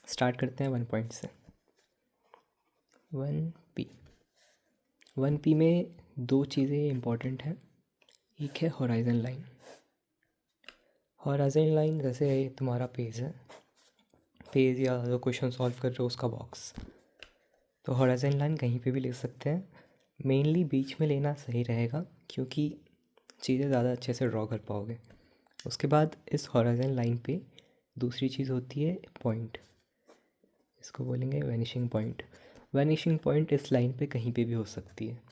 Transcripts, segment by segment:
Start करते हैं 1 point से। 1p। 1p में दो चीज़ें इम्पॉर्टेंट हैं। एक है हॉराइजन लाइन। हॉराइजन लाइन जैसे तुम्हारा पेज है, पेज या जो क्वेश्चन सॉल्व कर रहे हो उसका बॉक्स, तो हॉराइजन लाइन कहीं पे भी ले सकते हैं। मेनली बीच में लेना सही रहेगा क्योंकि चीज़ें ज़्यादा अच्छे से ड्रॉ कर पाओगे। उसके बाद इस हॉराइजन लाइन पे दूसरी चीज़ होती है पॉइंट, इसको बोलेंगे वैनिशिंग पॉइंट। वैनिशिंग पॉइंट इस लाइन पे कहीं पे भी हो सकती है।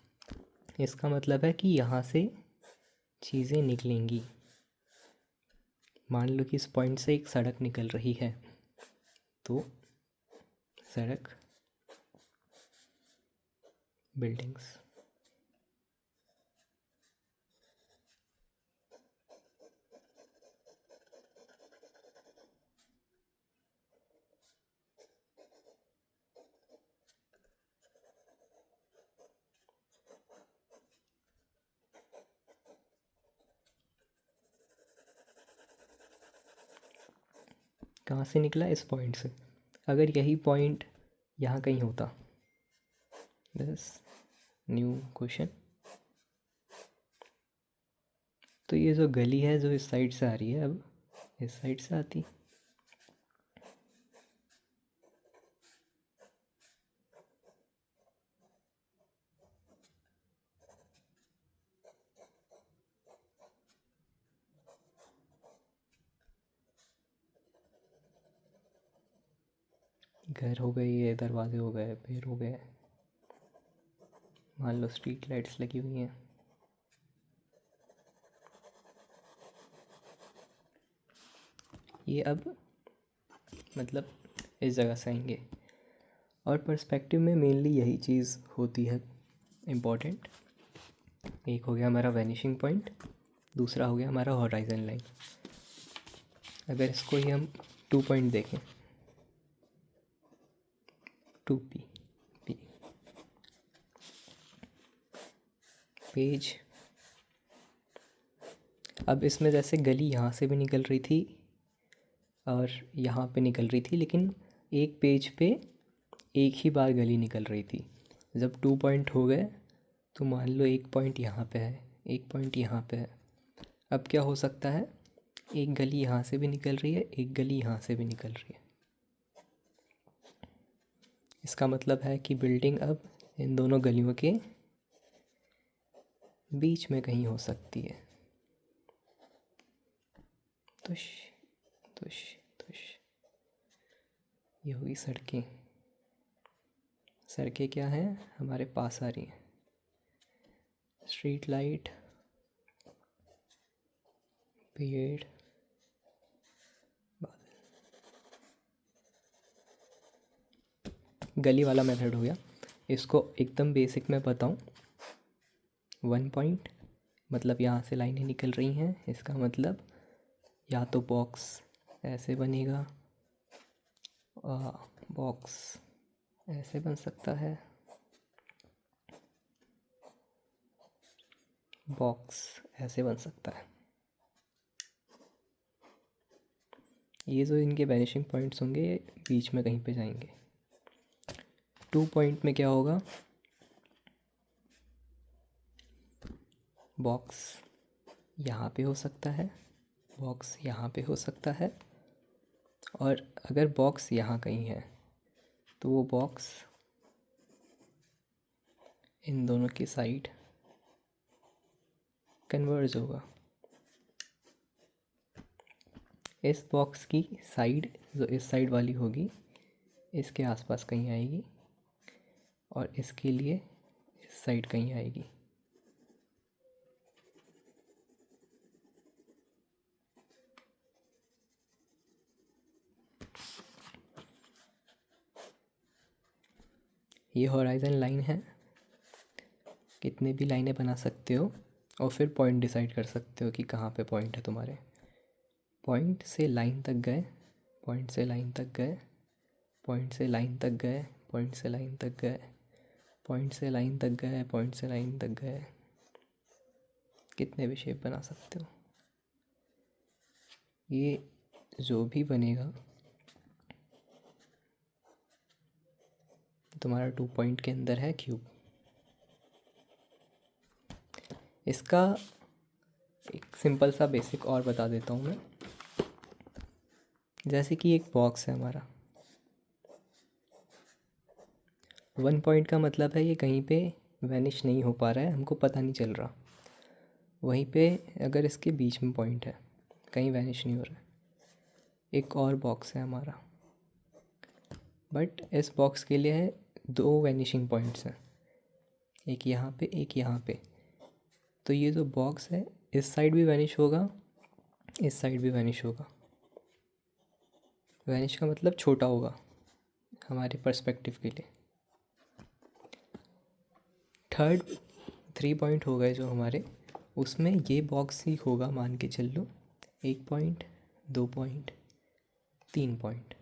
इसका मतलब है कि यहाँ से चीज़ें निकलेंगी। मान लो कि इस पॉइंट से एक सड़क निकल रही है, तो सड़क, बिल्डिंग्स। कहाँ से निकला? इस पॉइंट से। अगर यही पॉइंट यहाँ कहीं होता, दिस न्यू क्वेश्चन, तो ये जो गली है जो इस साइड से आ रही है, अब इस साइड से आती। घर हो गई है, दरवाजे हो गए, पेड़ हो गए, मान लो स्ट्रीट लाइट्स लगी हुई हैं। ये अब मतलब इस जगह से आएंगे। और पर्सपेक्टिव में मेनली यही चीज़ होती है इम्पॉर्टेंट। एक हो गया हमारा वैनिशिंग पॉइंट, दूसरा हो गया हमारा हॉराइजन लाइन। अगर इसको ही हम 2 पॉइंट देखें, 2p p पेज। अब इसमें जैसे गली यहाँ से भी निकल रही थी और यहाँ पे निकल रही थी, लेकिन एक पेज पे एक ही बार गली निकल रही थी। जब 2 पॉइंट हो गए तो मान लो एक पॉइंट यहाँ पे है, एक पॉइंट यहाँ पे है। अब क्या हो सकता है, एक गली यहाँ से भी निकल रही है, एक गली यहाँ से भी निकल रही है। इसका मतलब है कि बिल्डिंग अब इन दोनों गलियों के बीच में कहीं हो सकती है। तुश तुश तुश। ये हुई सड़कें। सड़कें क्या हैं, हमारे पास आ रही हैं। स्ट्रीट लाइट, पेड़, गली वाला मेथड हो गया। इसको एकदम बेसिक में बताऊं, 1 पॉइंट मतलब यहाँ से लाइनें निकल रही हैं, इसका मतलब या तो बॉक्स ऐसे बनेगा, बॉक्स ऐसे बन सकता है, बॉक्स ऐसे बन सकता है। ये जो इनके वैनिशिंग पॉइंट्स होंगे ये बीच में कहीं पे जाएंगे। 2 पॉइंट में क्या होगा, बॉक्स यहाँ पे हो सकता है, बॉक्स यहाँ पे हो सकता है, और अगर बॉक्स यहाँ कहीं है तो वो बॉक्स इन दोनों की साइड कन्वर्ज होगा। इस बॉक्स की साइड जो इस साइड वाली होगी इसके आसपास कहीं आएगी, और इसके लिए इस साइड कहीं आएगी। ये हॉराइजन लाइन है। कितने भी लाइनें बना सकते हो और फिर पॉइंट डिसाइड कर सकते हो कि कहाँ पे पॉइंट है तुम्हारे। पॉइंट से लाइन तक गए, पॉइंट से लाइन तक गए, पॉइंट से लाइन तक गए, पॉइंट से लाइन तक गए, पॉइंट से लाइन तक गए, पॉइंट से लाइन तक गए। कितने भी शेप बना सकते हो। ये जो भी बनेगा तुम्हारा 2 पॉइंट के अंदर है क्यूब। इसका एक सिंपल सा बेसिक और बता देता हूँ मैं। जैसे कि एक बॉक्स है हमारा, 1 पॉइंट का मतलब है ये कहीं पे वैनिश नहीं हो पा रहा है, हमको पता नहीं चल रहा। वहीं पे अगर इसके बीच में पॉइंट है, कहीं वैनिश नहीं हो रहा है। एक और बॉक्स है हमारा, बट इस बॉक्स के लिए है 2 वैनिशिंग पॉइंट्स हैं, एक यहाँ पे एक यहाँ पे। तो ये जो बॉक्स है इस साइड भी वैनिश होगा, इस साइड भी वैनिश होगा। वैनिश का मतलब छोटा होगा हमारे पर्सपेक्टिव के लिए। थर्ड 3 पॉइंट हो गए जो हमारे, उसमें ये बॉक्स ही होगा, मान के चल लो 1 पॉइंट, 2 पॉइंट, 3 पॉइंट।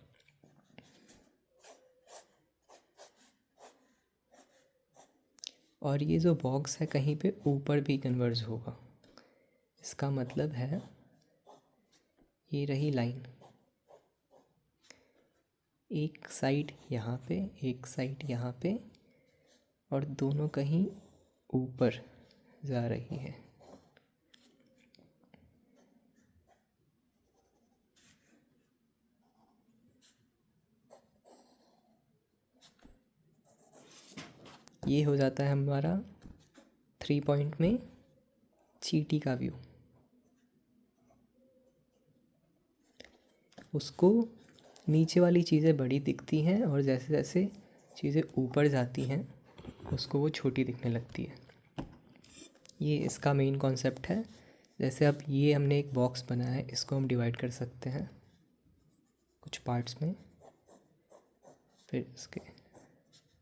और ये जो बॉक्स है कहीं पे ऊपर भी कन्वर्ज होगा। इसका मतलब है ये रही लाइन, एक साइड यहाँ पे, एक साइड यहाँ पे, और दोनों कहीं ऊपर जा रही है। ये हो जाता है हमारा 3 पॉइंट में चींटी का व्यू। उसको नीचे वाली चीज़ें बड़ी दिखती हैं और जैसे जैसे चीज़ें ऊपर जाती हैं उसको वो छोटी दिखने लगती है। ये इसका मेन कॉन्सेप्ट है। जैसे अब ये हमने एक बॉक्स बनाया है, इसको हम डिवाइड कर सकते हैं कुछ पार्ट्स में, फिर इसके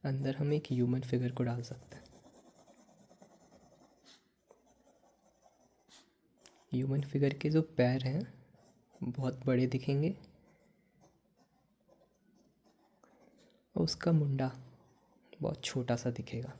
अंदर हम एक ह्यूमन फिगर को डाल सकते हैं। ह्यूमन फिगर के जो पैर हैं बहुत बड़े दिखेंगे और उसका मुंडा बहुत छोटा सा दिखेगा।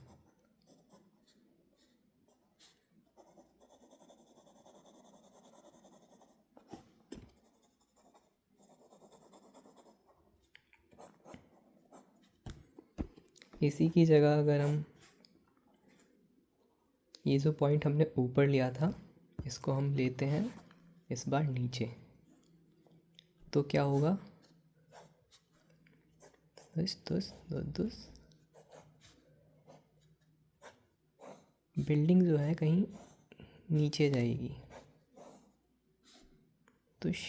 इसी की जगह अगर हम ये जो पॉइंट हमने ऊपर लिया था इसको हम लेते हैं इस बार नीचे, तो क्या होगा, बिल्डिंग जो है कहीं नीचे जाएगी। तुश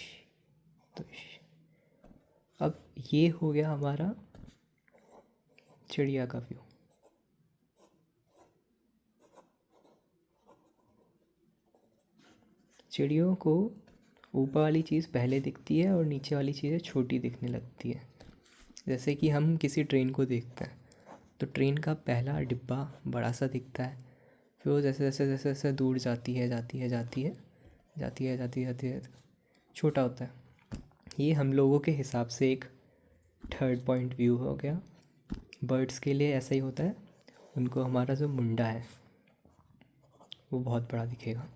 तुश। अब ये हो गया हमारा चिड़िया का व्यू। चिड़ियों को ऊपर वाली चीज़ पहले दिखती है और नीचे वाली चीज़ें छोटी दिखने लगती है। जैसे कि हम किसी ट्रेन को देखते हैं तो ट्रेन का पहला डिब्बा बड़ा सा दिखता है, फिर वो जैसे जैसे जैसे जैसे दूर जाती है जाती है जाती है जाती है जाती है जाती है छोटा होता है। ये हम लोगों के हिसाब से एक थर्ड पॉइंट व्यू हो गया। बर्ड्स के लिए ऐसा ही होता है, उनको हमारा जो मुंडा है वो बहुत बड़ा दिखेगा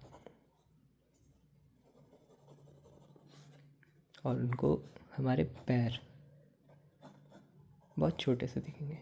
और उनको हमारे पैर बहुत छोटे से दिखेंगे।